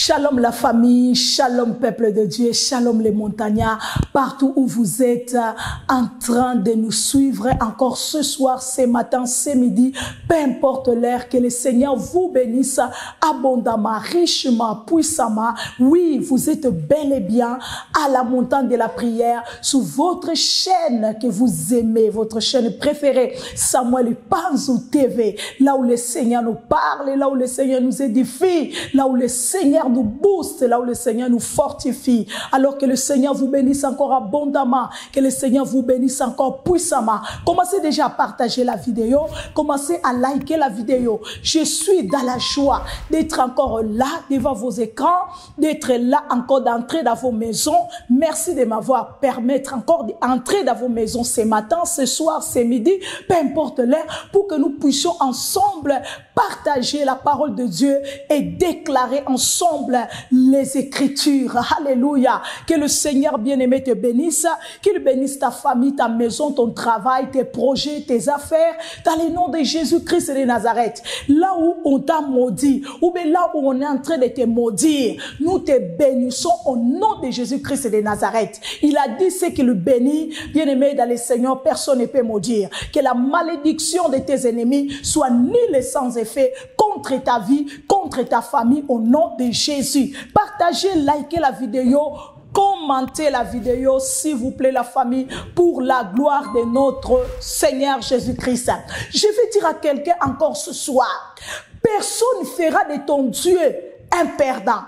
Shalom la famille, shalom peuple de Dieu, shalom les montagnards, partout où vous êtes en train de nous suivre encore ce soir, ce matin, ce midi, peu importe l'heure, que le Seigneur vous bénisse abondamment, richement, puissamment. Oui, vous êtes bel et bien à la montagne de la prière sur votre chaîne que vous aimez, votre chaîne préférée, Samuel Panzou TV, là où le Seigneur nous parle, là où le Seigneur nous édifie, là où le Seigneur nous booste, là où le Seigneur nous fortifie. Alors que le Seigneur vous bénisse encore abondamment, que le Seigneur vous bénisse encore puissamment. Commencez déjà à partager la vidéo, commencez à liker la vidéo. Je suis dans la joie d'être encore là devant vos écrans, d'être là encore d'entrer dans vos maisons. Merci de m'avoir permis encore d'entrer dans vos maisons ce matin, ce soir, ce midi, peu importe l'heure, pour que nous puissions ensemble partager la parole de Dieu et déclarer ensemble les Écritures. Alléluia. Que le Seigneur bien-aimé te bénisse, qu'il bénisse ta famille, ta maison, ton travail, tes projets, tes affaires, dans le nom de Jésus-Christ de Nazareth. Là où on t'a maudit, ou bien là où on est en train de te maudire, nous te bénissons au nom de Jésus-Christ de Nazareth. Il a dit ce qu'il bénit, bien-aimé dans le Seigneur, personne ne peut maudire. Que la malédiction de tes ennemis soit nulle et sans effet contre ta vie, contre ta famille, au nom de Jésus. Partagez, likez la vidéo, commentez la vidéo, s'il vous plaît, la famille, pour la gloire de notre Seigneur Jésus-Christ. Je vais dire à quelqu'un encore ce soir, personne ne fera de ton Dieu un perdant.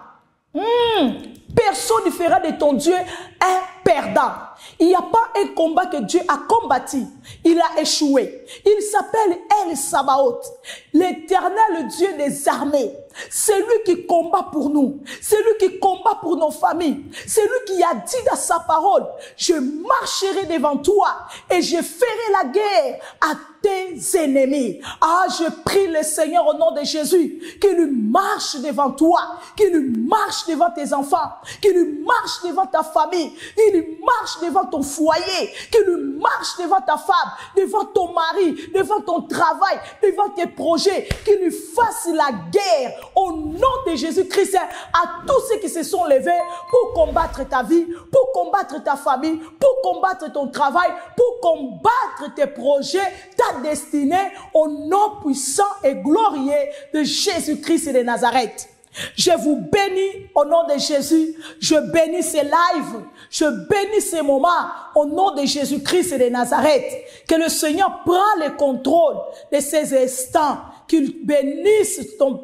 Personne ne fera de ton Dieu un perdant. Il n'y a pas un combat que Dieu a combattu. Il a échoué. Il s'appelle El Sabaoth, l'Éternel Dieu des armées. C'est lui qui combat pour nous. C'est lui qui combat pour nos familles. C'est lui qui a dit dans sa parole, je marcherai devant toi et je ferai la guerre à tes ennemis. Ah, je prie le Seigneur au nom de Jésus, qu'il marche devant toi, qu'il marche devant tes enfants, qu'il marche devant ta famille, qu'il marche devant ton foyer, qu'il marche devant ta femme, devant ton mari, devant ton travail, devant tes projets, qu'il fasse la guerre au nom de Jésus-Christ à tous ceux qui se sont levés pour combattre ta vie, pour combattre ta famille, pour combattre ton travail, pour combattre tes projets, ta destinée, au nom puissant et glorieux de Jésus-Christ de Nazareth. Je vous bénis au nom de Jésus. Je bénis ces lives. Je bénis ces moments au nom de Jésus-Christ de Nazareth. Que le Seigneur prenne le contrôle de ces instants. Qu'il bénisse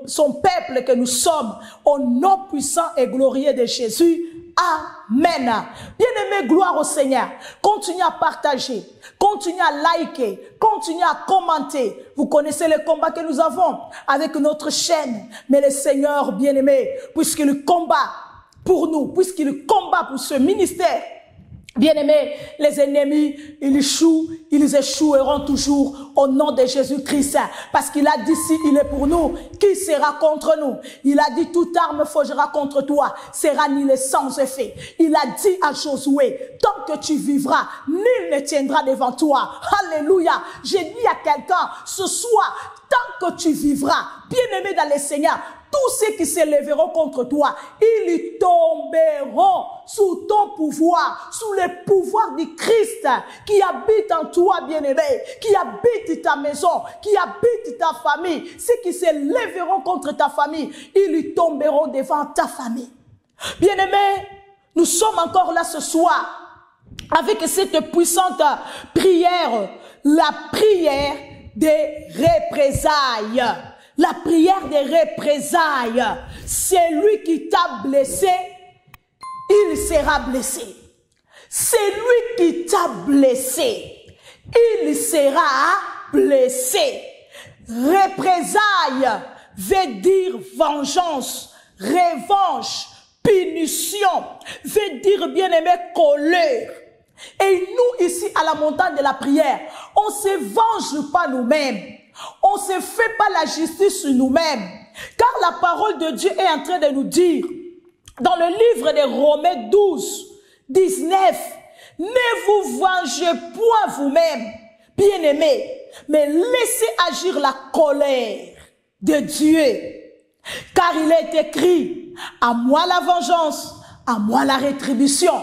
son peuple que nous sommes au nom puissant et glorieux de Jésus. Amen. Bien-aimé, gloire au Seigneur. Continuez à partager, continuez à liker, continuez à commenter. Vous connaissez le combat que nous avons avec notre chaîne. Mais le Seigneur, bien-aimé, puisqu'il combat pour nous, puisqu'il combat pour ce ministère, bien-aimés, les ennemis, ils échoueront toujours au nom de Jésus-Christ. Parce qu'il a dit, si il est pour nous, qui sera contre nous? Il a dit, toute arme forgera contre toi sera nul sans effet. Il a dit à Josué, tant que tu vivras, nul ne tiendra devant toi. Alléluia. J'ai dit à quelqu'un, ce soir, tant que tu vivras, bien-aimé dans le Seigneur, tous ceux qui se lèveront contre toi, ils tomberont sous ton pouvoir, sous le pouvoir du Christ qui habite en toi, bien-aimé, qui habite ta maison, qui habite ta famille. Ceux qui se lèveront contre ta famille, ils tomberont devant ta famille. Bien-aimé, nous sommes encore là ce soir avec cette puissante prière, la prière des représailles. La prière des représailles. C'est lui qui t'a blessé, il sera blessé. C'est lui qui t'a blessé, il sera blessé. Représailles veut dire vengeance, revanche, punition, veut dire bien-aimé colère. Et nous ici à la montagne de la prière, on ne se venge pas nous-mêmes. On ne se fait pas la justice sur nous-mêmes. Car la parole de Dieu est en train de nous dire, dans le livre de Romains 12, 19, ne vous vengez point vous-même, bien-aimés, mais laissez agir la colère de Dieu. Car il est écrit, À moi la vengeance, à moi la rétribution.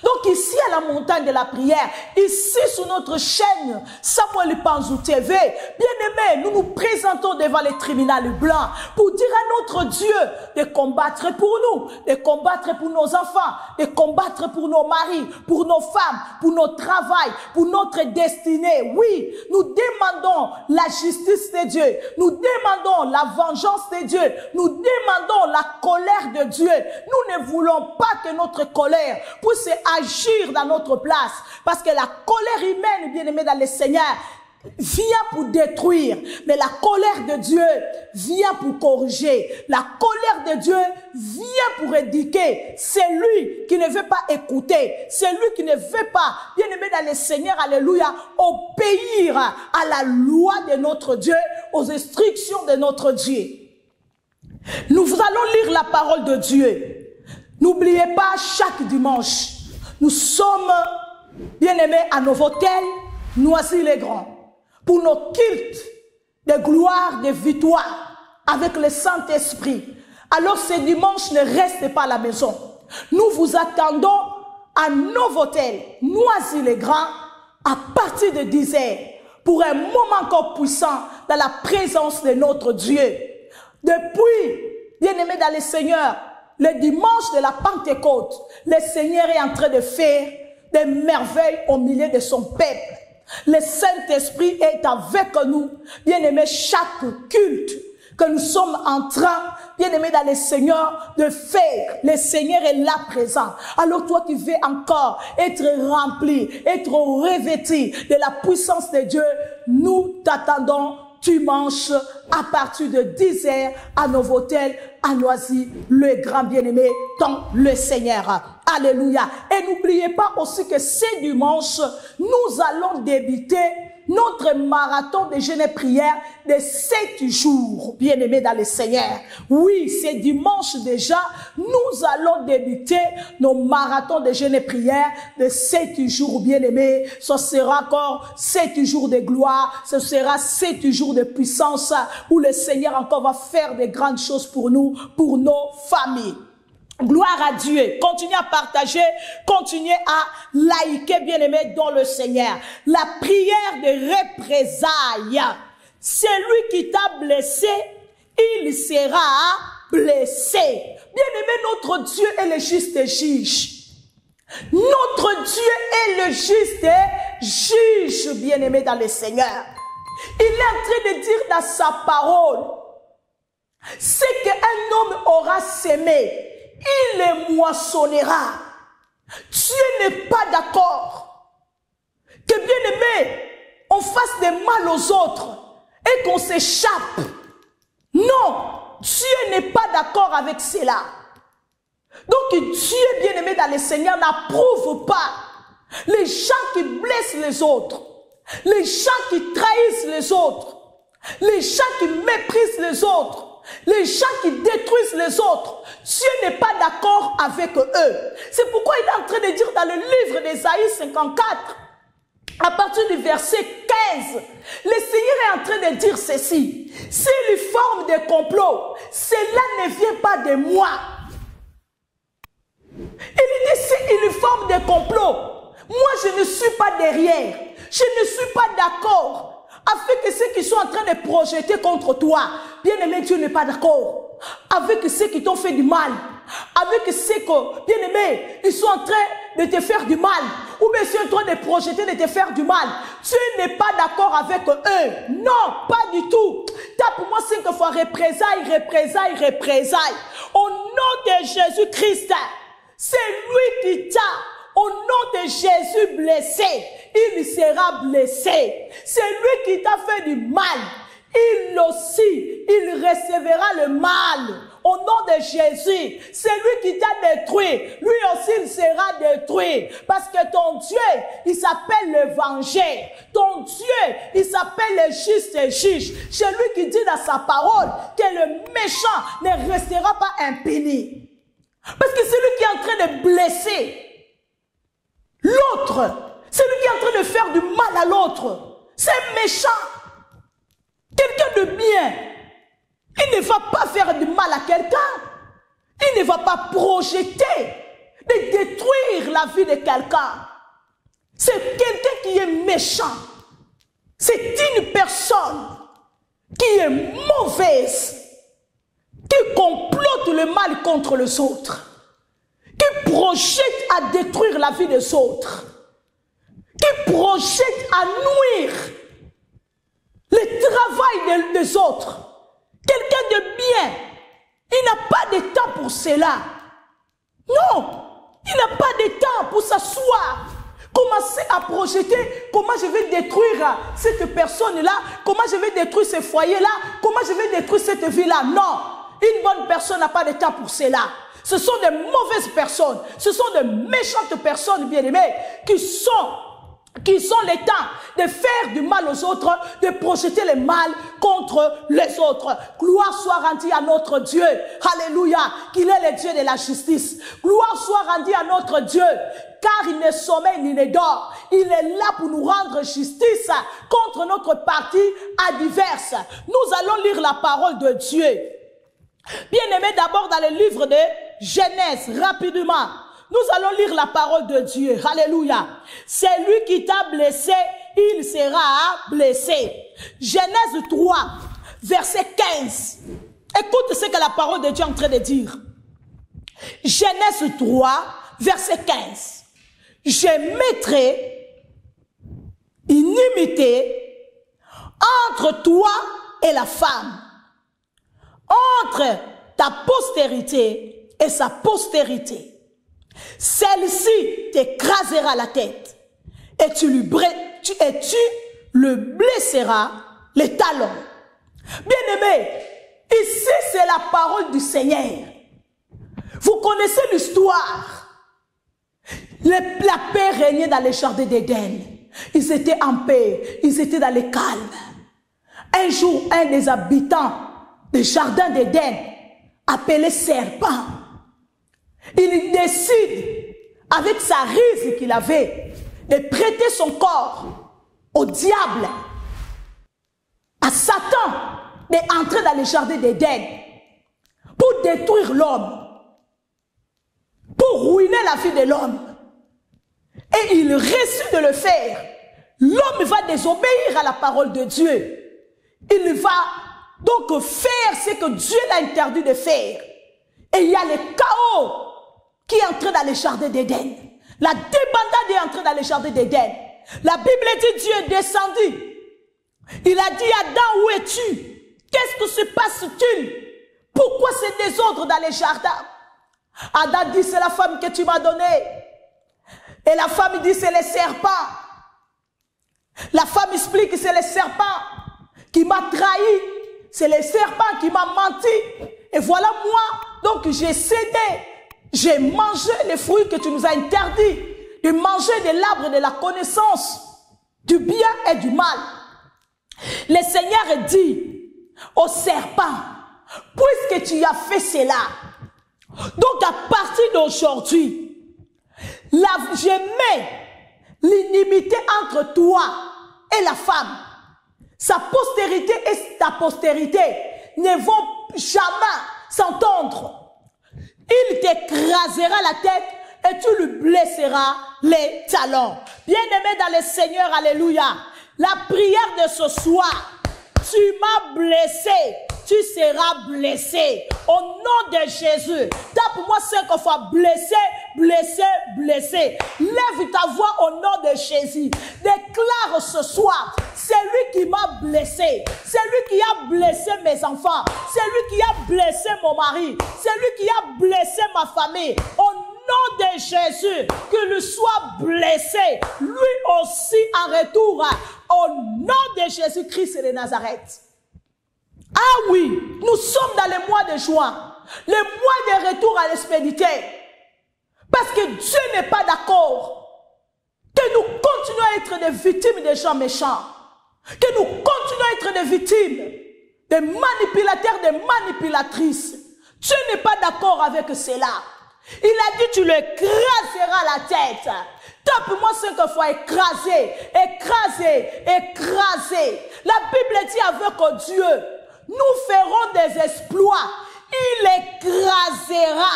Donc ici à la montagne de la prière, ici sur notre chaîne Samuel Panzou TV, bien-aimés, nous nous présentons devant les tribunaux blancs pour dire à notre Dieu de combattre pour nous, de combattre pour nos enfants, de combattre pour nos maris, pour nos femmes, pour notre travail, pour notre destinée. Oui, nous demandons la justice de Dieu, nous demandons la vengeance de Dieu, nous demandons la colère de Dieu. Nous ne voulons pas que notre colère puisse agir dans notre place, parce que la colère humaine, bien aimée dans le Seigneur, vient pour détruire, mais la colère de Dieu vient pour corriger. La colère de Dieu vient pour éduquer. C'est lui qui ne veut pas écouter, c'est lui qui ne veut pas, bien aimé dans le Seigneur, alléluia, obéir à la loi de notre Dieu, aux instructions de notre Dieu. Nous allons lire la parole de Dieu. N'oubliez pas, chaque dimanche, nous sommes, bien-aimés, à Novotel, Noisy-le-Grand, pour nos cultes de gloire, de victoire, avec le Saint-Esprit. Alors ce dimanche, ne restez pas à la maison. Nous vous attendons à Novotel, Noisy-le-Grand, à partir de 10 heures, pour un moment encore puissant dans la présence de notre Dieu. Depuis, bien-aimés dans le Seigneur, le dimanche de la Pentecôte, le Seigneur est en train de faire des merveilles au milieu de son peuple. Le Saint-Esprit est avec nous, bien-aimés, chaque culte que nous sommes en train, bien-aimés dans le Seigneur, de faire. Le Seigneur est là présent. Alors toi qui veux encore être rempli, être revêtu de la puissance de Dieu, nous t'attendons dimanche à partir de 10 heures à Novotel, à Noisy, le grand bien-aimé dans le Seigneur. Alléluia. Et n'oubliez pas aussi que ce dimanche, nous allons débuter notre marathon de jeûne et prière de 7 jours, bien-aimés dans le Seigneur. Oui, c'est dimanche déjà, nous allons débuter nos marathons de jeûne et prière de 7 jours, bien-aimés. Ce sera encore 7 jours de gloire, ce sera 7 jours de puissance où le Seigneur encore va faire de grandes choses pour nous, pour nos familles. Gloire à Dieu. Continuez à partager, continuez à liker, bien-aimés, dans le Seigneur. La prière de représailles. Celui qui t'a blessé, il sera blessé. Bien-aimé, notre Dieu est le juste juge. Notre Dieu est le juste juge, bien-aimé, dans le Seigneur. Il est en train de dire dans sa parole, ce qu'un homme aura sémé, il les moissonnera. Dieu n'est pas d'accord que, bien aimé, on fasse des mal aux autres et qu'on s'échappe. Non, Dieu n'est pas d'accord avec cela. Donc Dieu, bien aimé dans le Seigneur, n'approuve pas les gens qui blessent les autres, les gens qui trahissent les autres, les gens qui méprisent les autres, les gens qui détruisent les autres. Dieu n'est pas d'accord avec eux. C'est pourquoi il est en train de dire dans le livre d'Ésaïe 54, à partir du verset 15, le Seigneur est en train de dire ceci. S'il forme des complots, cela ne vient pas de moi. Il dit, s'il forme des complots, moi je ne suis pas derrière. Je ne suis pas d'accord avec ceux qui sont en train de projeter contre toi. Bien-aimé, Dieu n'est pas d'accord avec ceux qui t'ont fait du mal, avec ceux que, bien-aimé, ils sont en train de te faire du mal, ou bien ils sont en train de projeter de te faire du mal. Dieu n'est pas d'accord avec eux. Non, pas du tout. Tape moi 5 fois représailles, représailles, représailles. Au nom de Jésus-Christ, c'est lui qui t'a, au nom de Jésus blessé, il sera blessé. C'est lui qui t'a fait du mal. Il aussi, il recevra le mal. Au nom de Jésus, c'est lui qui t'a détruit. Lui aussi, il sera détruit. Parce que ton Dieu, il s'appelle le vengeur. Ton Dieu, il s'appelle le juste juge. C'est lui qui dit dans sa parole que le méchant ne restera pas impuni. Parce que c'est lui qui est en train de blesser l'autre. C'est lui qui est en train de faire du mal à l'autre. C'est méchant. Quelqu'un de bien, il ne va pas faire du mal à quelqu'un. Il ne va pas projeter de détruire la vie de quelqu'un. C'est quelqu'un qui est méchant. C'est une personne qui est mauvaise, qui complote le mal contre les autres, qui projette à détruire la vie des autres, qui projette à nuire le travail des autres. Quelqu'un de bien, il n'a pas de temps pour cela. Non, il n'a pas de temps pour s'asseoir, commencer à projeter comment je vais détruire cette personne-là, comment je vais détruire ce foyer-là, comment je vais détruire cette vie-là. Non, une bonne personne n'a pas de temps pour cela. Ce sont de mauvaises personnes, ce sont de méchantes personnes, bien-aimées, qui ont le temps de faire du mal aux autres, de projeter le mal contre les autres. Gloire soit rendue à notre Dieu. Alléluia. Qu'il est le Dieu de la justice. Gloire soit rendue à notre Dieu. Car il ne sommeille ni ne dort. Il est là pour nous rendre justice contre notre parti adverse. Nous allons lire la parole de Dieu. Bien-aimés, d'abord dans le livre de Genèse, rapidement. Nous allons lire la parole de Dieu. Alléluia. C'est lui qui t'a blessé, il sera blessé. Genèse 3, verset 15. Écoute ce que la parole de Dieu est en train de dire. Genèse 3, verset 15. Je mettrai inimité entre toi et la femme, entre ta postérité et sa postérité. Celle-ci t'écrasera la tête et tu le blesseras les talons. Bien-aimé, ici c'est la parole du Seigneur. Vous connaissez l'histoire. La paix régnait dans les jardins d'Éden. Ils étaient en paix, ils étaient dans le calme. Un jour, un des habitants des jardins d'Éden, appelé Serpent, il décide, avec sa ruse qu'il avait, de prêter son corps au diable, à Satan, d'entrer dans les jardins d'Éden pour détruire l'homme, pour ruiner la vie de l'homme. Et il réussit de le faire. L'homme va désobéir à la parole de Dieu. Il va donc faire ce que Dieu l'a interdit de faire. Et il y a le chaos qui est entré dans les jardins d'Éden. La débandade est entrée dans les jardins d'Éden. La Bible dit Dieu est descendu. Il a dit Adam, où es-tu? Qu'est-ce que se passe-t-il? Pourquoi ce désordre dans les jardins? Adam dit c'est la femme que tu m'as donnée. Et la femme dit c'est le serpent. La femme explique que c'est le serpent qui m'a trahi. C'est le serpent qui m'a menti. Et voilà moi, donc j'ai cédé. J'ai mangé les fruits que tu nous as interdits, de manger de l'arbre de la connaissance, du bien et du mal. Le Seigneur dit au serpent, puisque tu as fait cela, donc à partir d'aujourd'hui, je mets l'inimité entre toi et la femme. Sa postérité et ta postérité ne vont jamais s'entendre. Il t'écrasera la tête et tu lui blesseras les talons. Bien-aimé dans le Seigneur, alléluia. La prière de ce soir, tu m'as blessé, tu seras blessé. Au nom de Jésus, tape-moi 5 fois, blessé, blessé, blessé. Lève ta voix au nom de Jésus. Déclare ce soir, c'est lui qui m'a blessé. C'est lui qui a blessé mes enfants. C'est lui qui a blessé mon mari. C'est lui qui a blessé ma famille. Au nom de Jésus, que lui soit blessé, lui aussi en retour. Au nom de Jésus-Christ de Nazareth. Ah oui, nous sommes dans le mois de juin, le mois de retour à l'expédition. Parce que Dieu n'est pas d'accord que nous continuons à être des victimes des gens méchants. Que nous continuons à être des victimes, des manipulateurs, des manipulatrices. Dieu n'est pas d'accord avec cela. Il a dit tu le écraseras la tête. Tape-moi 5 fois, écraser, écraser, écraser. La Bible dit avec Dieu, nous ferons des exploits il écrasera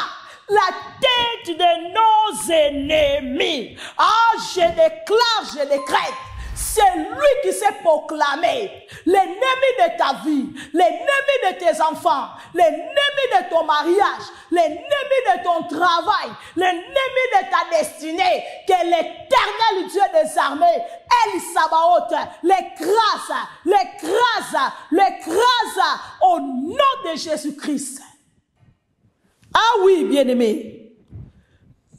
la tête de nos ennemis. Ah, je déclare, je décrète. C'est lui qui s'est proclamé l'ennemi de ta vie, l'ennemi de tes enfants, l'ennemi de ton mariage, l'ennemi de ton travail, l'ennemi de ta destinée. Que l'Éternel Dieu des armées, El Sabaoth, l'écrase, l'écrase, l'écrase au nom de Jésus-Christ. Ah oui, bien-aimés,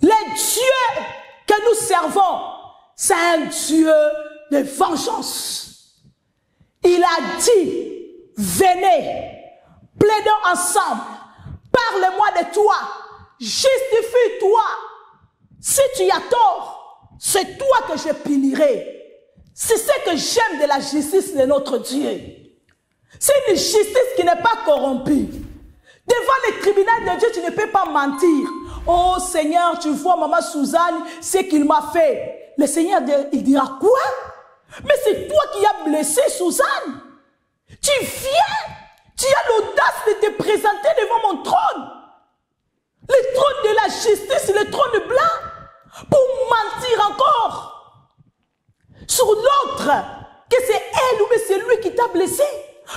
le Dieu que nous servons, c'est un Dieu de vengeance. Il a dit, venez, plaidons ensemble, parle-moi de toi, justifie-toi. Si tu as tort, c'est toi que je punirai. C'est ce que j'aime de la justice de notre Dieu. C'est une justice qui n'est pas corrompue. Devant le tribunal de Dieu, tu ne peux pas mentir. Oh Seigneur, tu vois maman Suzanne, ce qu'il m'a fait. Le Seigneur, il dira quoi? Mais c'est toi qui as blessé Suzanne. Tu viens, tu as l'audace de te présenter devant mon trône. Le trône de la justice, le trône blanc, pour mentir encore sur l'autre, que c'est elle ou c'est lui qui t'a blessé,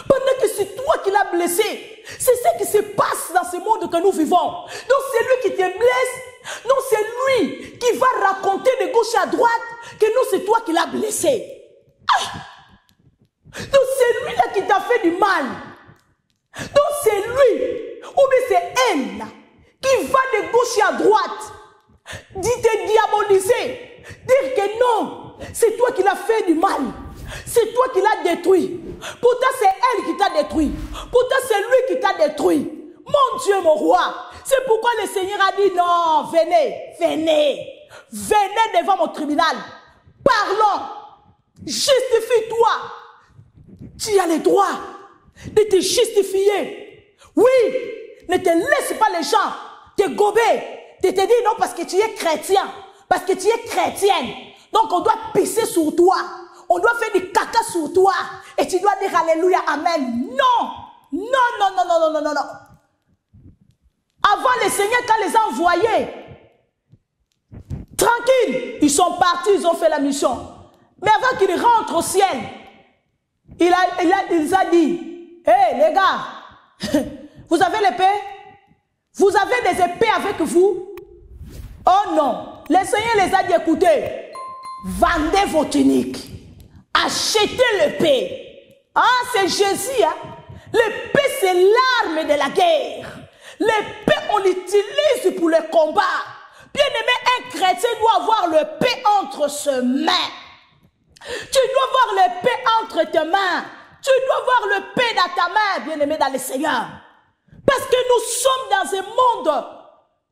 pendant que c'est toi qui l'as blessé. C'est ce qui se passe dans ce monde que nous vivons. Donc c'est lui qui te blesse, non c'est lui qui va raconter de gauche à droite que non c'est toi qui l'as blessé. Ah! Donc c'est lui là qui t'a fait du mal. Donc c'est lui ou bien c'est elle là, qui va de gauche à droite te diaboliser, dire que non, c'est toi qui l'as fait du mal, c'est toi qui l'as détruit. Pourtant c'est elle qui t'a détruit, pourtant c'est lui qui t'a détruit. Mon Dieu, mon roi, c'est pourquoi le Seigneur a dit non, venez, venez, venez devant mon tribunal, parlons, justifie-toi. Tu as le droit de te justifier. Oui, ne te laisse pas les gens te gober, de te dire non parce que tu es chrétien, parce que tu es chrétienne. Donc on doit pisser sur toi, on doit faire du caca sur toi et tu dois dire alléluia, amen. Non, non, non, non, non, non, non, non, non. Avant le Seigneur, quand les a envoyés, tranquille, ils sont partis, ils ont fait la mission. Mais avant qu'ils rentrent au ciel, il a dit, hé hey, les gars, vous avez l'épée? Vous avez des épées avec vous? Oh non, le Seigneur les a dit, écoutez, vendez vos tuniques, achetez l'épée. Ah, c'est Jésus, hein? L'épée, c'est l'arme de la guerre. L'épée, on l'utilise pour le combat. Bien aimé, un chrétien doit avoir l'épée entre ses mains. Tu dois avoir l'épée entre tes mains. Tu dois avoir l'épée dans ta main, bien aimé dans le Seigneur. Parce que nous sommes dans un monde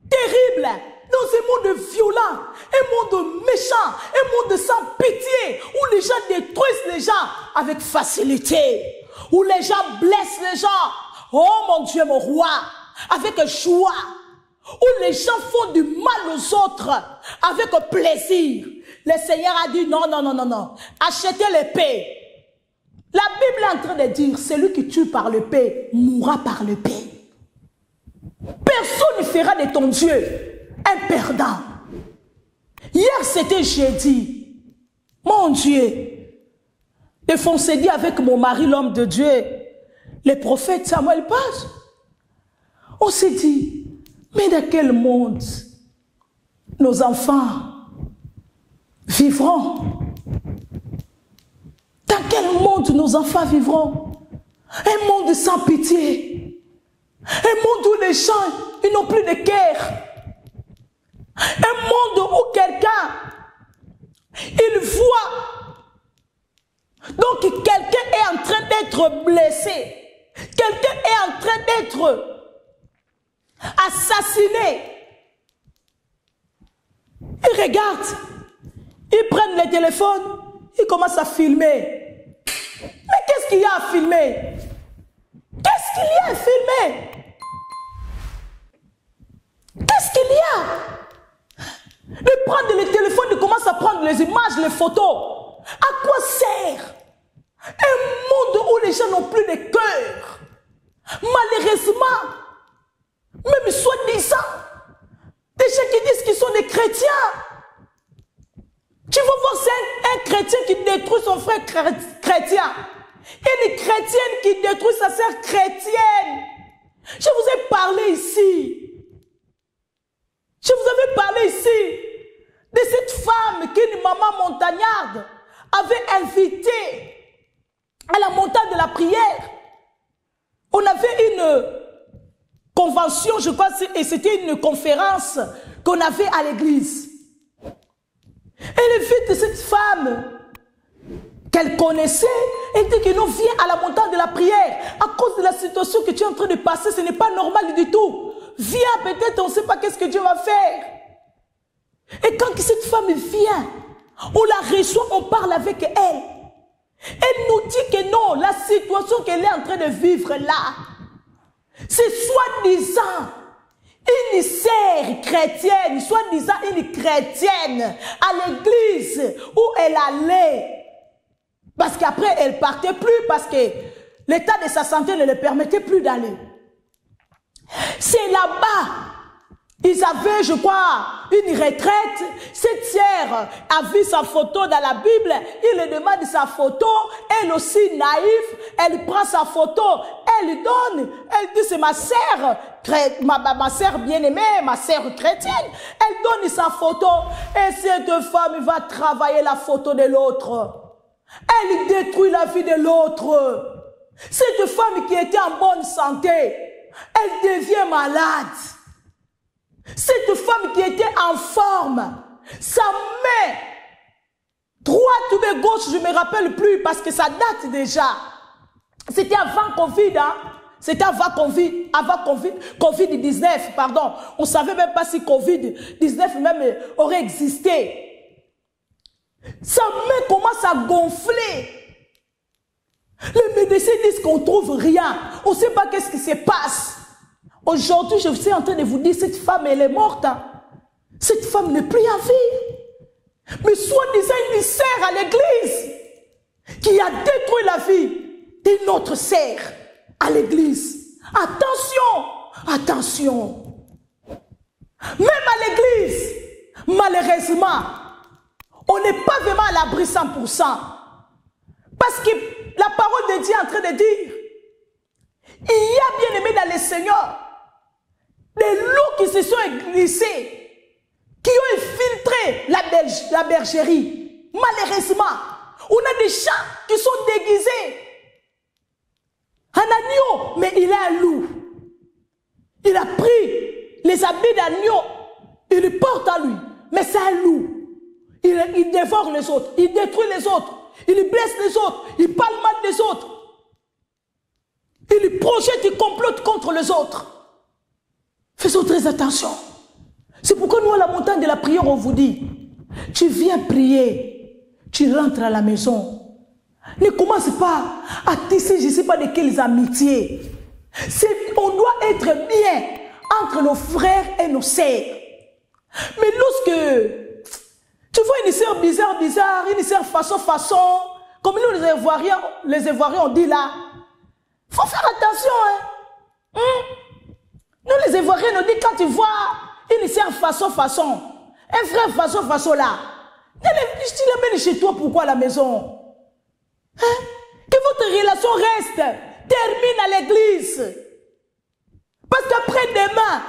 terrible, dans un monde violent, un monde méchant, un monde sans pitié, où les gens détruisent les gens avec facilité, où les gens blessent les gens, oh mon Dieu, mon roi, avec joie, où les gens font du mal aux autres avec plaisir. Le Seigneur a dit non, non, non, non, non, achetez l'épée. La Bible est en train de dire, celui qui tue par l'épée mourra par l'épée. Personne ne fera de ton Dieu un perdant. Hier, c'était jeudi. Mon Dieu, le Foncédie avec mon mari, l'homme de Dieu, le prophète Samuel Page. On s'est dit, mais dans quel monde nos enfants vivront? Dans quel monde nos enfants vivront? Un monde sans pitié. Un monde où les gens, ils n'ont plus de cœur. Un monde où quelqu'un, il voit. Donc quelqu'un est en train d'être blessé. Quelqu'un est en train d'être assassiné. Ils regardent. Ils prennent le téléphone. Ils commencent à filmer. Mais qu'est-ce qu'il y a à filmer? Qu'est-ce qu'il y a à filmer? Qu'est-ce qu'il y a? De prendre le téléphone, de commencer à prendre les images, les photos. À quoi sert? Un monde où les gens n'ont plus de cœur. Malheureusement, Même soi-disant, des gens qui disent qu'ils sont des chrétiens. Tu vas voir, c'est un chrétien qui détruit son frère chrétien. Et une chrétienne qui détruit sa sœur chrétienne. Je vous ai parlé ici. Je vous avais parlé ici de cette femme qu'une maman montagnarde avait invitée à la montagne de la prière. On avait une convention, je crois, et c'était une conférence qu'on avait à l'église. Elle invite cette femme qu'elle connaissait, elle dit que nous viens à la montagne de la prière. À cause de la situation que tu es en train de passer, ce n'est pas normal du tout. Viens, peut-être, on ne sait pas qu'est-ce que Dieu va faire. Et quand cette femme vient, on la reçoit, on parle avec elle. Elle nous dit que non, la situation qu'elle est en train de vivre là, c'est soi-disant une sœur chrétienne, soi-disant une chrétienne à l'église où elle allait. Parce qu'après, elle partait plus parce que l'état de sa santé ne le permettait plus d'aller. C'est là-bas, ils avaient, je crois, une retraite. Cette sœur a vu sa photo dans la Bible. Il lui demande sa photo. Elle aussi naïve. Elle prend sa photo. Elle lui donne. Elle dit, c'est ma sœur, ma sœur bien-aimée, ma sœur chrétienne. Elle donne sa photo. Et cette femme va travailler la photo de l'autre. Elle détruit la vie de l'autre. Cette femme qui était en bonne santé, elle devient malade. Cette femme qui était en forme, sa main droite ou de gauche, je ne me rappelle plus parce que ça date déjà. C'était avant Covid, hein? C'était avant Covid-19, pardon. On ne savait même pas si Covid-19 même aurait existé. Sa main commence à gonfler. Les médecins disent qu'on ne trouve rien. On ne sait pas qu'est-ce qui se passe. Aujourd'hui, je suis en train de vous dire, cette femme, elle est morte. Cette femme n'est plus en vie. Mais soi-disant une sœur à l'église qui a détruit la vie d'une autre sœur à l'église. Attention, attention. Même à l'église, malheureusement, on n'est pas vraiment à l'abri 100%. Parce que la parole de Dieu est en train de dire, il y a bien aimé dans le Seigneur des loups qui se sont glissés, qui ont infiltré la bergerie. Malheureusement, on a des chats qui sont déguisés en agneau, mais il est un loup. Il a pris les habits d'agneau, il les porte à lui, mais c'est un loup. Il dévore les autres, il détruit les autres, il blesse les autres, il parle mal des autres. Il projette, il complote contre les autres. Faisons très attention. C'est pourquoi nous, à la montagne de la prière, on vous dit, tu viens prier, tu rentres à la maison. Ne commence pas à tisser, je ne sais pas de quelles amitiés. On doit être bien entre nos frères et nos sœurs. Mais lorsque tu vois une sœur bizarre, une sœur façon, comme nous les Ivoiriens, on dit là, il faut faire attention. Hein? Nous les Ivoiriens, nous dit quand tu vois une sœur façon, un frère façon là, tu l'amènes chez toi, pourquoi à la maison? Hein? Que votre relation reste, termine à l'église. Parce qu'après demain,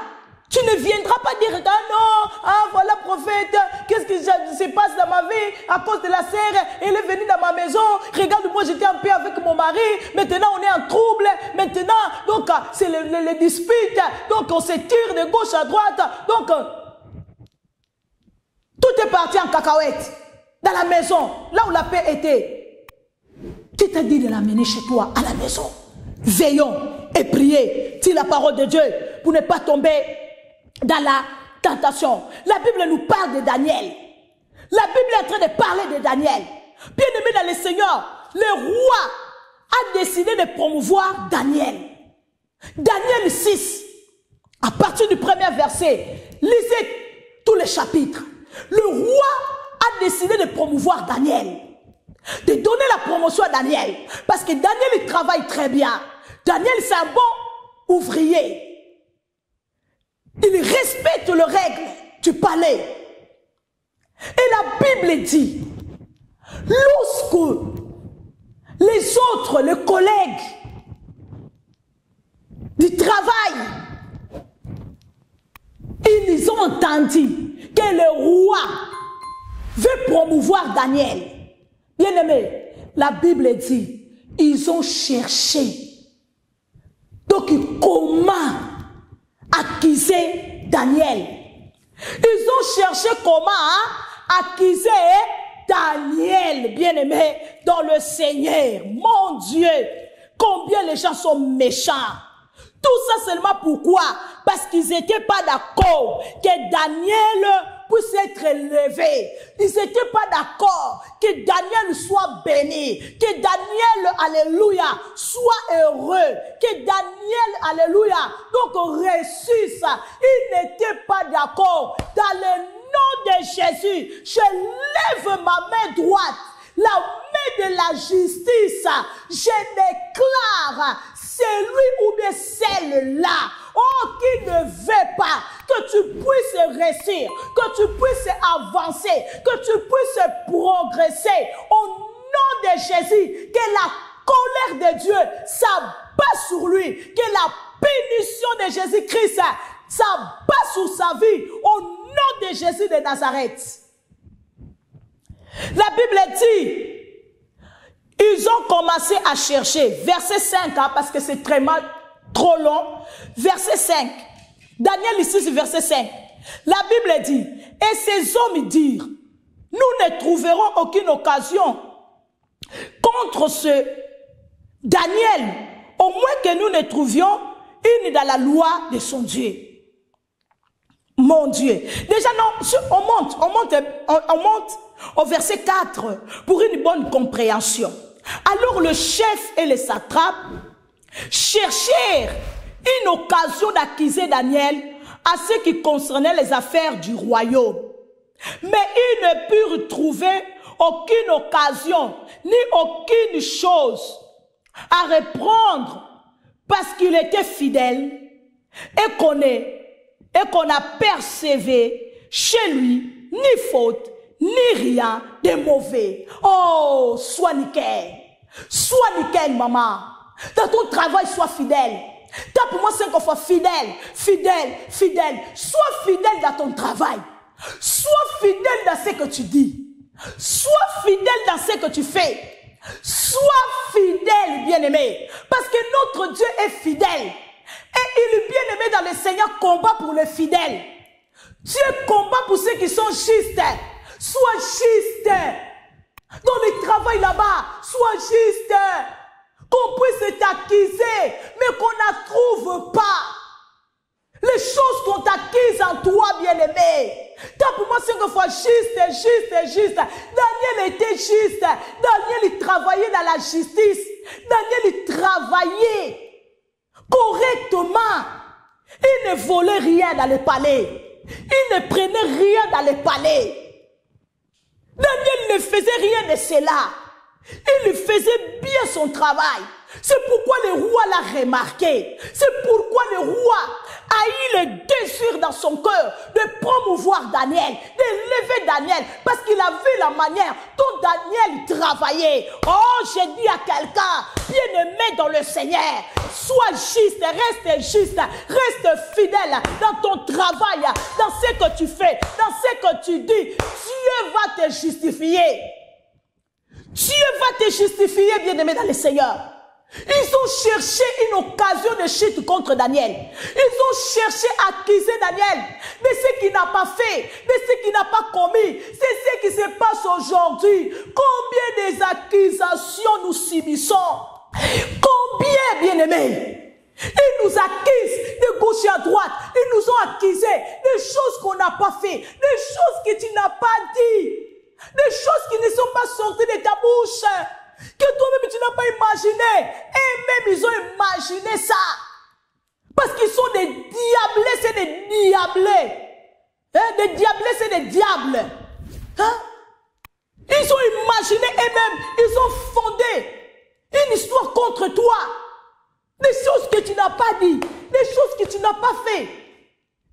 tu ne viendras pas dire, ah non, ah voilà prophète, qu'est-ce qui se passe dans ma vie à cause de la sœur, elle est venue dans ma maison, regarde moi j'étais en paix avec mon mari, maintenant on est en trouble, maintenant, donc c'est les disputes, donc on se tire de gauche à droite, donc tout est parti en cacahuète, dans la maison, là où la paix était. Qui t'a dit de l'amener chez toi, à la maison? Veillons et priez, dis la parole de Dieu, pour ne pas tomber dans la tentation. La Bible nous parle de Daniel. La Bible est en train de parler de Daniel. Bien aimé dans le Seigneur, le roi a décidé de promouvoir Daniel. Daniel 6, à partir du premier verset, lisez tous les chapitres. Le roi a décidé de promouvoir Daniel. De donner la promotion à Daniel. Parce que Daniel, il travaille très bien. Daniel, c'est un bon ouvrier. Il respecte les règles du palais. Et la Bible dit, lorsque les autres, les collègues du travail, ils ont entendu que le roi veut promouvoir Daniel. Bien aimé, la Bible dit, ils ont cherché. Donc, comment accuser Daniel? Ils ont cherché comment accuser Daniel, bien aimé, dans le Seigneur. Mon Dieu, combien les gens sont méchants. Tout ça seulement pourquoi? Parce qu'ils n'étaient pas d'accord que Daniel puisse être élevé. Ils n'étaient pas d'accord que Daniel soit béni. Que Daniel, alléluia, soit heureux. Que Daniel, alléluia, donc réussisse. Ils n'étaient pas d'accord. Dans le nom de Jésus, je lève ma main droite. La main de la justice, je déclare celui ou bien celle-là, oh, qui ne veut pas que tu puisses réussir, que tu puisses avancer, que tu puisses progresser, au nom de Jésus, que la colère de Dieu s'abat sur lui, que la bénédiction de Jésus-Christ s'abat sur sa vie, au nom de Jésus de Nazareth. La Bible dit, ils ont commencé à chercher, verset 5, hein, parce que c'est trop long, verset 5, Daniel ici c'est verset 5, la Bible dit, et ces hommes dirent, nous ne trouverons aucune occasion contre ce Daniel, au moins que nous ne trouvions une dans la loi de son Dieu. Mon Dieu. Déjà, non, on monte au verset 4 pour une bonne compréhension. Alors le chef et les satrapes cherchèrent une occasion d'accuser Daniel à ce qui concernait les affaires du royaume. Mais ils ne purent trouver aucune occasion ni aucune chose à reprendre parce qu'il était fidèle et qu'on a persévé chez lui ni faute, ni rien de mauvais. Oh, sois nickel. Sois nickel, maman. Dans ton travail, sois fidèle. Tape moi 5 fois fidèle, fidèle, fidèle. Sois fidèle dans ton travail. Sois fidèle dans ce que tu dis. Sois fidèle dans ce que tu fais. Sois fidèle, bien-aimé. Parce que notre Dieu est fidèle. Et il est bien aimé dans le Seigneur, combat pour les fidèles. Dieu combat pour ceux qui sont justes. Sois juste. Dans le travail là-bas, sois juste. Qu'on puisse t'accuser, mais qu'on ne trouve pas. Les choses qu'on t'accuse en toi, bien-aimé. Tape moi 5 fois juste. Daniel était juste. Daniel, il travaillait dans la justice. Daniel, il travaillait correctement. Il ne volait rien dans le palais. Il ne prenait rien dans le palais. Daniel ne faisait rien de cela. Il faisait bien son travail. C'est pourquoi le roi l'a remarqué. C'est pourquoi le roi a eu le désir dans son cœur de promouvoir Daniel, d'élever Daniel, parce qu'il a vu la manière dont Daniel travaillait. Oh, j'ai dit à quelqu'un, bien-aimé dans le Seigneur, sois juste, reste fidèle dans ton travail, dans ce que tu fais, dans ce que tu dis. Dieu va te justifier. Dieu va te justifier, bien-aimé dans le Seigneur. Ils ont cherché une occasion de chute contre Daniel. Ils ont cherché à accuser Daniel de ce qu'il n'a pas fait, de ce qu'il n'a pas commis. C'est ce qui se passe aujourd'hui. Combien des accusations nous subissons? Combien, bien-aimés? Ils nous accusent de gauche et à droite. Ils nous ont accusé des choses qu'on n'a pas fait, des choses que tu n'as pas dit, des choses qui ne sont pas sorties de ta bouche, que toi-même tu n'as pas imaginé. Et même ils ont imaginé ça. Parce qu'ils sont des diablés, c'est des diablés. Hein? Des diablés, c'est des diables. Hein? Ils ont imaginé eux-mêmes, ils ont fondé une histoire contre toi. Des choses que tu n'as pas dit, des choses que tu n'as pas fait.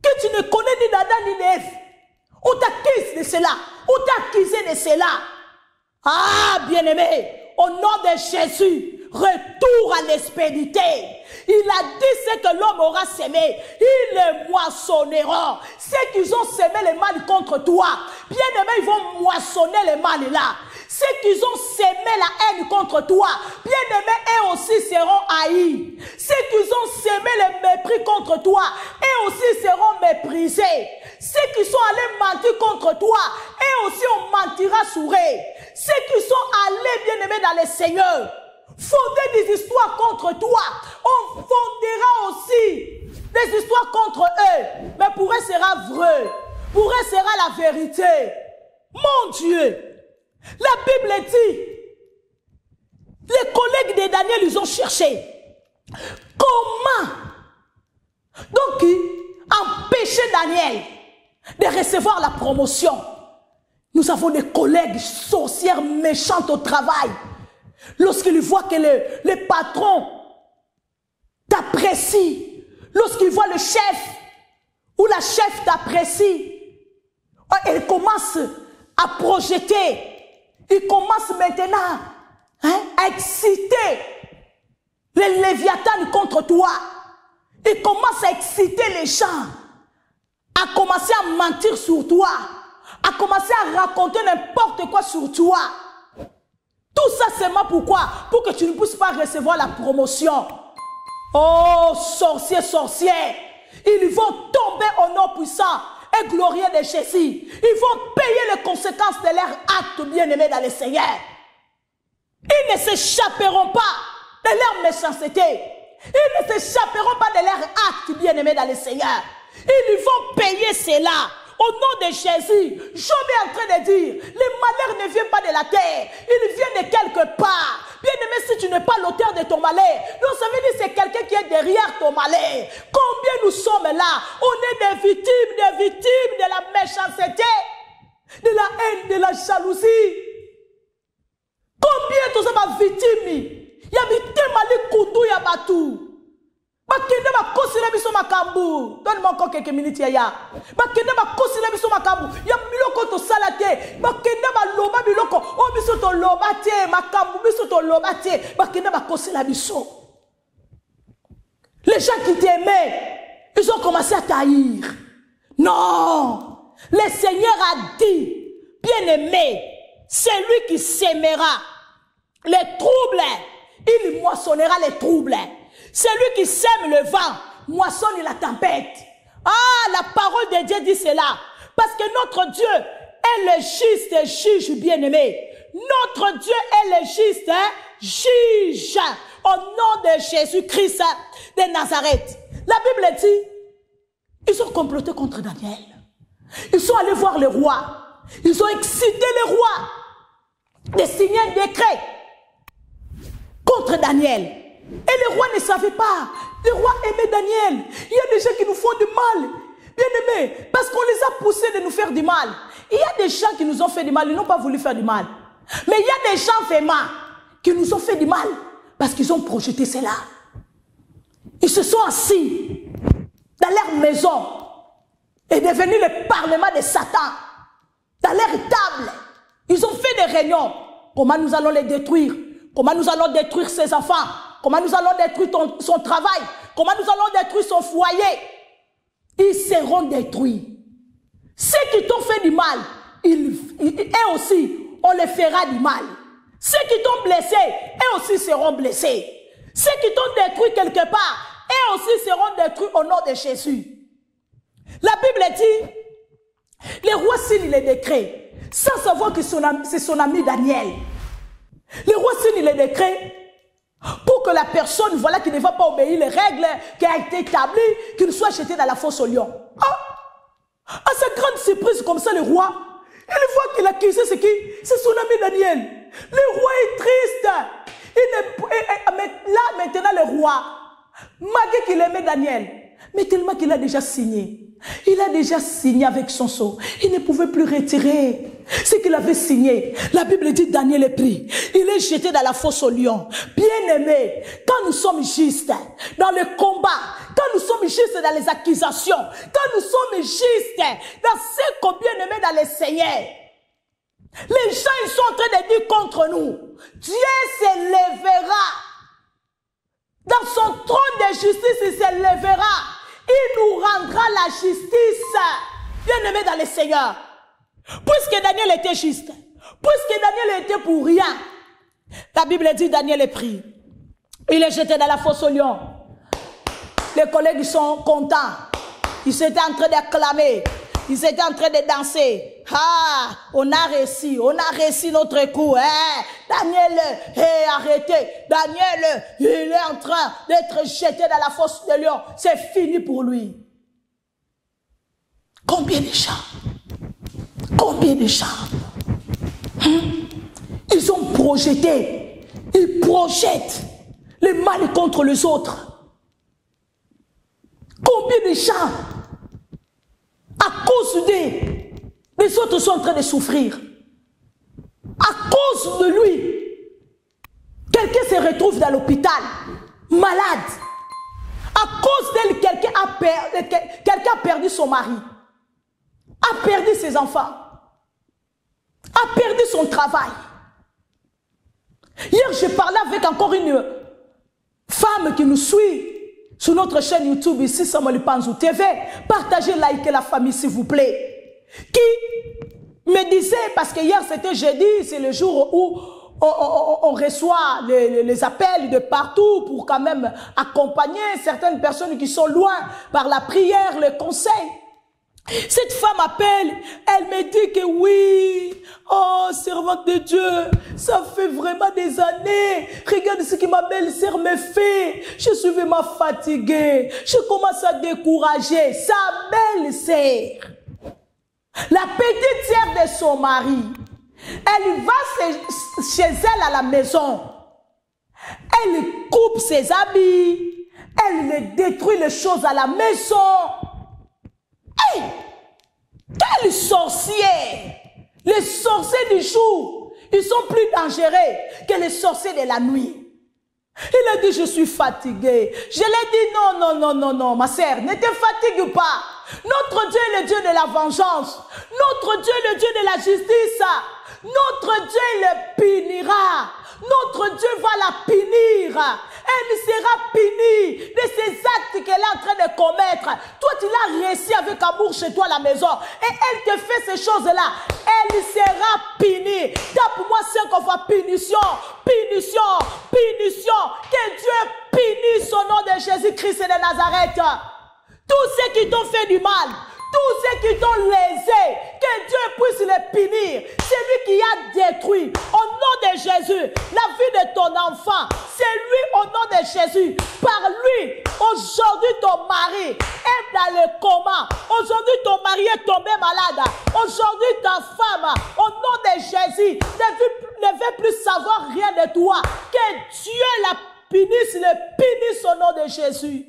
que tu ne connais ni d'Adam ni d'Ève. On t'accuse de cela. On t'a accusé de cela. Ah, bien-aimé, au nom de Jésus, retour à l'expédité. Il a dit ce que l'homme aura semé, ils le moissonneront. Ceux qui ont semé le mal contre toi, bien-aimé, ils vont moissonner le mal là. Ceux qui ont semé la haine contre toi, bien-aimés, eux aussi seront haïs. Ceux qui ont semé le mépris contre toi, eux aussi seront méprisés. Ceux qui sont allés mentir contre toi, eux aussi on mentira sur eux. Ceux qui sont allés, bien-aimés, dans le Seigneur, fonder des histoires contre toi, on fondera aussi des histoires contre eux. Mais pour eux sera vrai. Pour eux sera la vérité. Mon Dieu, la Bible dit, les collègues de Daniel, ils ont cherché. Comment donc empêcher Daniel de recevoir la promotion? Nous avons des collègues sorcières méchantes au travail. Lorsqu'ils voient que le patron t'apprécie, lorsqu'ils voient le chef ou la chef t'apprécie, elle commence à projeter. Il commence maintenant à exciter les léviathans contre toi. Il commence à exciter les gens, à commencer à mentir sur toi, à commencer à raconter n'importe quoi sur toi. Tout ça seulement pourquoi? Pour que tu ne puisses pas recevoir la promotion. Oh, sorciers, sorcières, ils vont tomber au nom puissant et glorieux de Jésus. Ils vont payer les conséquences de leurs actes bien-aimés dans le Seigneur. Ils ne s'échapperont pas de leur méchanceté. Ils ne s'échapperont pas de leurs actes bien-aimés dans le Seigneur. Ils vont payer cela. Au nom de Jésus, Job est en train de dire, le malheur ne vient pas de la terre, il vient de quelque part. Bien-aimé, si tu n'es pas l'auteur de ton malheur, donc ça veut dire que c'est quelqu'un qui est derrière ton malheur. Combien nous sommes là? On est des victimes de la méchanceté, de la haine, de la jalousie. Combien nous sommes victimes? Il y a victime à l'écoutou, il y a batou. Bakende ba kosila biso makambu. Donne-moi encore quelques minutes ya. Bakende ba kosila biso makambu. Ya biloko to salate. Bakende ba loba biloko. O biso to loba te makambu biso to loba te. Bakende ba kosila biso. Les gens qui t'aimaient, ils ont commencé à taillir. Non. Le Seigneur a dit, bien-aimé, celui qui s'aimera les troubles, il moissonnera les troubles. Celui qui sème le vent, moissonne la tempête. Ah, la parole de Dieu dit cela. Parce que notre Dieu est le juste juge bien-aimé. Notre Dieu est le juste juge. Au nom de Jésus-Christ de Nazareth. La Bible dit, ils ont comploté contre Daniel. Ils sont allés voir le roi. Ils ont excité le roi de signer un décret contre Daniel. Et le roi ne savait pas. Le roi aimait Daniel. Il y a des gens qui nous font du mal. Bien aimés, parce qu'on les a poussés de nous faire du mal. Il y a des gens qui nous ont fait du mal, ils n'ont pas voulu faire du mal. Mais il y a des gens vraiment qui nous ont fait du mal parce qu'ils ont projeté cela. Ils se sont assis dans leur maison et devenus le parlement de Satan. Dans leur table, ils ont fait des réunions. Comment nous allons les détruire? Comment nous allons détruire ses enfants? Comment nous allons détruire son travail? Comment nous allons détruire son foyer? Ils seront détruits. Ceux qui t'ont fait du mal, eux aussi, on les fera du mal. Ceux qui t'ont blessé, eux aussi seront blessés. Ceux qui t'ont détruit quelque part, eux aussi seront détruits au nom de Jésus. La Bible dit, le roi signe les décrets, sans savoir que c'est son ami Daniel. Le roi signe les décrets pour que la personne, voilà, qui ne va pas obéir les règles qui ont été établies, qu'il soit jeté dans la fosse au lion. À sa grande surprise, comme ça, le roi, il voit qu'il a accusé c'est qui? C'est son ami Daniel. Le roi est triste. Là, maintenant, le roi, malgré qu'il aimait Daniel, mais tellement qu'il a déjà signé. Il a déjà signé avec son sceau. Il ne pouvait plus retirer. ce qu'il avait signé. La Bible dit Daniel est pris. Il est jeté dans la fosse au lion. Bien-aimé, quand nous sommes justes dans le combat, quand nous sommes justes dans les accusations, quand nous sommes justes dans ce qu'on bien-aimé dans le Seigneur, les gens ils sont en train de dire contre nous, Dieu se lèvera. Dans son trône de justice, il se lèvera. Il nous rendra la justice. Bien-aimé dans le Seigneur. Puisque Daniel était juste, puisque Daniel était pour rien, la Bible dit Daniel est pris. Il est jeté dans la fosse au lion. Les collègues sont contents. Ils étaient en train d'acclamer. Ils étaient en train de danser. Ah, on a réussi notre coup. Daniel est arrêté. Daniel, il est en train d'être jeté dans la fosse de lion. C'est fini pour lui. Combien de gens? Combien de gens? Ils ont projeté. Ils projettent le mal contre les autres. Combien de gens, à cause des, les autres sont en train de souffrir. À cause de lui, quelqu'un se retrouve dans l'hôpital, malade. À cause d'elle, quelqu'un a perdu son mari, a perdu ses enfants, a perdu son travail. Hier, je parlais avec encore une femme qui nous suit sur notre chaîne YouTube ici, Samuel Panzou TV. Partagez, likez la famille s'il vous plaît. Qui me disait, parce que hier c'était jeudi, c'est le jour où on reçoit les appels de partout pour quand même accompagner certaines personnes qui sont loin par la prière, le conseil. Cette femme appelle, elle me dit que oui, oh servante de Dieu, ça fait vraiment des années, regarde ce que ma belle-sœur me fait, je suis vraiment fatiguée, je commence à décourager. Sa belle-sœur, la petite sœur de son mari, elle va chez elle à la maison, elle coupe ses habits, elle détruit les choses à la maison. Hey, quel sorcier! Les sorciers du jour, ils sont plus dangereux que les sorciers de la nuit. Il a dit, je suis fatigué. Je lui ai dit, non, ma sœur, ne te fatigue pas. Notre Dieu est le Dieu de la vengeance. Notre Dieu est le Dieu de la justice. Notre Dieu le punira. Notre Dieu va la punir. Elle sera punie de ces actes qu'elle est en train de commettre. Toi, tu l'as réussi avec amour chez toi à la maison. Et elle te fait ces choses-là. Elle sera punie. Tape-moi 5 fois punition, punition, punition. Que Dieu punisse au nom de Jésus-Christ de Nazareth. Tous ceux qui t'ont fait du mal, tous ceux qui t'ont lésé, que Dieu puisse les punir. C'est lui qui a détruit, au nom de Jésus, la vie de ton enfant. C'est lui, au nom de Jésus. Par lui, aujourd'hui ton mari est dans le coma. Aujourd'hui ton mari est tombé malade. Aujourd'hui ta femme, au nom de Jésus, ne veut plus savoir rien de toi. Que Dieu la punisse, le punisse au nom de Jésus.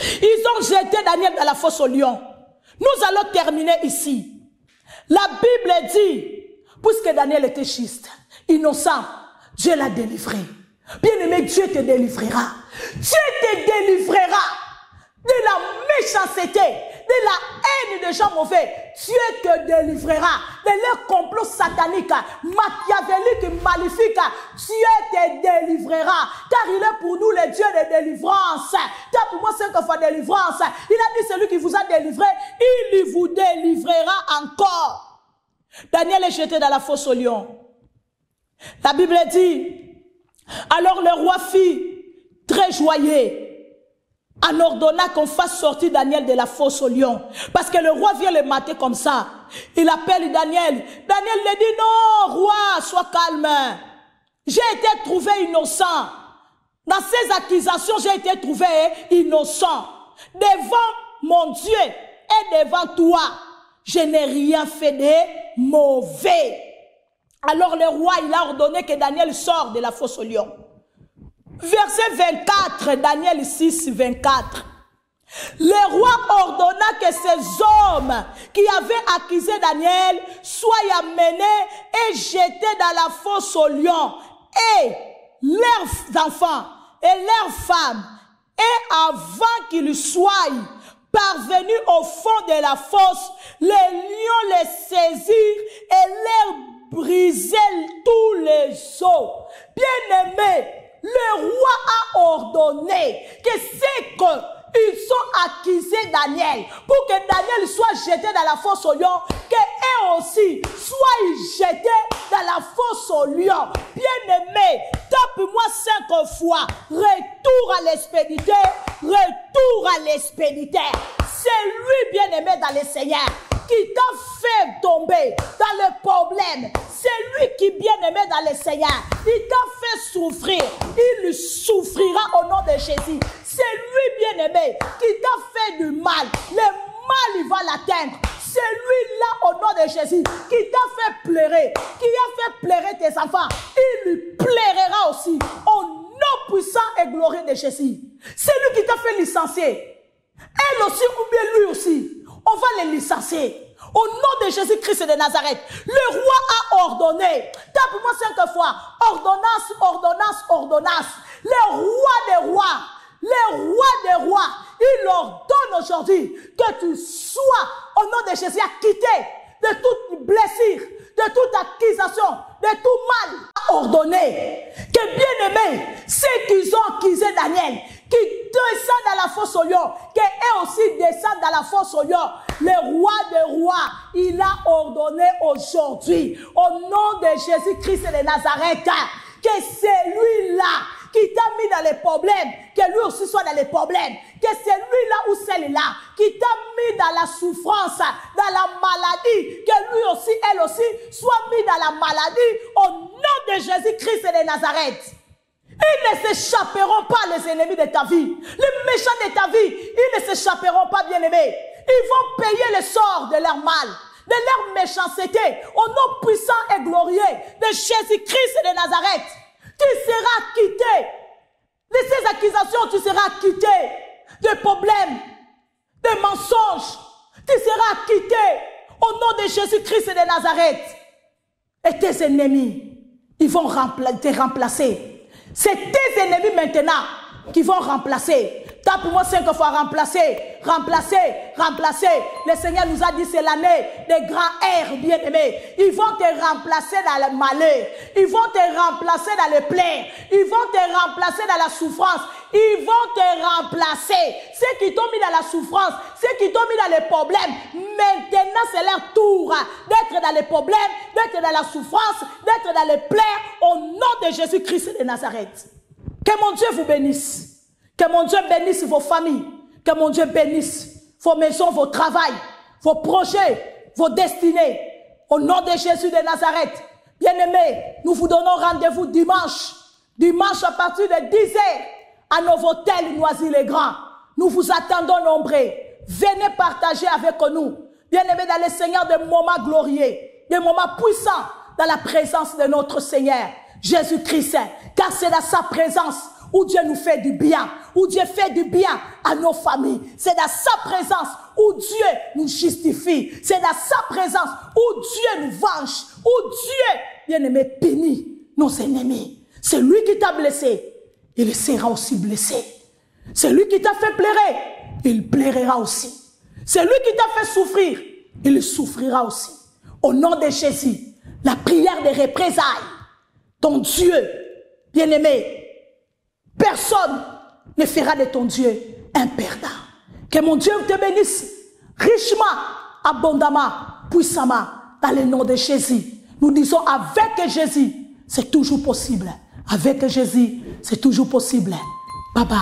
Ils ont jeté Daniel dans la fosse au lion. Nous allons terminer ici. La Bible dit, puisque Daniel était juste, innocent, Dieu l'a délivré. Bien-aimé, Dieu te délivrera. Dieu te délivrera de la méchanceté, de la haine des gens mauvais. Dieu te délivrera de leur complot satanique, machiavélique, maléfique. Dieu te délivrera, car il est pour nous le Dieu de délivrance. Tape-moi 5 fois délivrance. Il a dit, celui qui vous a délivré, il vous délivrera encore. Daniel est jeté dans la fosse au lion. La Bible dit, alors le roi fit très joyeux en ordonnant qu'on fasse sortir Daniel de la fosse au lion. Parce que le roi vient le mater comme ça. Il appelle Daniel. Daniel lui dit, non, roi, sois calme. J'ai été trouvé innocent. Dans ces accusations, j'ai été trouvé innocent. Devant mon Dieu et devant toi, je n'ai rien fait de mauvais. Alors le roi, il a ordonné que Daniel sorte de la fosse au lion. Verset 24, Daniel 6, 24. Le roi ordonna que ces hommes qui avaient accusé Daniel soient amenés et jetés dans la fosse aux lions, et leurs enfants et leurs femmes, et avant qu'ils soient parvenus au fond de la fosse, les lions les saisirent et leur brisaient tous les os. Bien-aimés, le roi a ordonné que c'est que ils sont accusés Daniel, pour que Daniel soit jeté dans la fosse aux lions, qu'eux aussi soient jetés dans la fosse aux lions. Bien-aimé, tape-moi 5 fois. Retour à l'expéditeur, retour à l'expéditeur. C'est lui, bien-aimé, dans le Seigneur, qui t'a fait tomber dans le problème. C'est lui qui, bien-aimé dans le Seigneur, il t'a fait souffrir. Il souffrira au nom de Jésus. C'est lui, bien-aimé, qui t'a fait du mal. Le mal, il va l'atteindre. C'est lui-là, au nom de Jésus, qui t'a fait pleurer, qui a fait pleurer tes enfants. Il lui plaira aussi, au nom puissant et glorieux de Jésus. C'est lui qui t'a fait licencier. Elle aussi, ou bien lui aussi. On va les licencier. Au nom de Jésus-Christ de Nazareth, le roi a ordonné. Tape-moi 5 fois. Ordonnance, ordonnance, ordonnance. Le roi des rois, le roi des rois, il ordonne aujourd'hui que tu sois, au nom de Jésus, acquitté de toute blessure, de toute accusation, de tout mal. Ordonné que, bien-aimés, ceux qui ont accusé Daniel, qui descendent dans la fosse aux lions, qu'eux aussi descendent dans la fosse aux lions. Le roi des rois, il a ordonné aujourd'hui, au nom de Jésus-Christ de Nazareth, que c'est lui-là qui t'a mis dans les problèmes, que lui aussi soit dans les problèmes, que c'est lui-là ou celle-là qui t'a mis dans la souffrance, dans la maladie, que lui aussi, elle aussi, soit mis dans la maladie, au nom de Jésus-Christ de Nazareth. Ils ne s'échapperont pas, les ennemis de ta vie. Les méchants de ta vie, ils ne s'échapperont pas, bien-aimés. Ils vont payer le sort de leur mal, de leur méchanceté, au nom puissant et glorieux de Jésus-Christ de Nazareth. Tu seras quitté de ces accusations, tu seras quitté de problèmes, de mensonges. Tu seras quitté au nom de Jésus-Christ de Nazareth. Et tes ennemis, ils vont te remplacer. C'est tes ennemis maintenant qui vont remplacer. Tape-moi 5 fois remplacer, remplacer, remplacer. Le Seigneur nous a dit c'est l'année des grands airs, bien-aimés. Ils vont te remplacer dans le malheur. Ils vont te remplacer dans le plaies. Ils vont te remplacer dans la souffrance. Ils vont te remplacer. Ceux qui t'ont mis dans la souffrance, ceux qui t'ont mis dans les problèmes, maintenant c'est leur tour d'être dans les problèmes, d'être dans la souffrance, d'être dans les plaies, au nom de Jésus-Christ de Nazareth. Que mon Dieu vous bénisse. Que mon Dieu bénisse vos familles. Que mon Dieu bénisse vos maisons, vos travails, vos projets, vos destinées. Au nom de Jésus de Nazareth. Bien-aimés, nous vous donnons rendez-vous dimanche. Dimanche à partir de 10h à Novotel Noisy-le-Grand. Nous vous attendons nombreux. Venez partager avec nous. Bien-aimés dans le Seigneur, des moments glorieux, des moments puissants dans la présence de notre Seigneur Jésus-Christ. Car c'est dans sa présence où Dieu nous fait du bien, où Dieu fait du bien à nos familles. C'est dans sa présence où Dieu nous justifie. C'est dans sa présence où Dieu nous venge, où Dieu, bien-aimé, bénit nos ennemis. C'est lui qui t'a blessé, il sera aussi blessé. C'est lui qui t'a fait pleurer, il pleurera aussi. C'est lui qui t'a fait souffrir, il souffrira aussi. Au nom de Jésus, la prière des représailles, ton Dieu, bien-aimé, personne ne fera de ton Dieu un perdant. Que mon Dieu te bénisse richement, abondamment, puissamment, dans le nom de Jésus. Nous disons avec Jésus, c'est toujours possible. Avec Jésus, c'est toujours possible. Bye bye.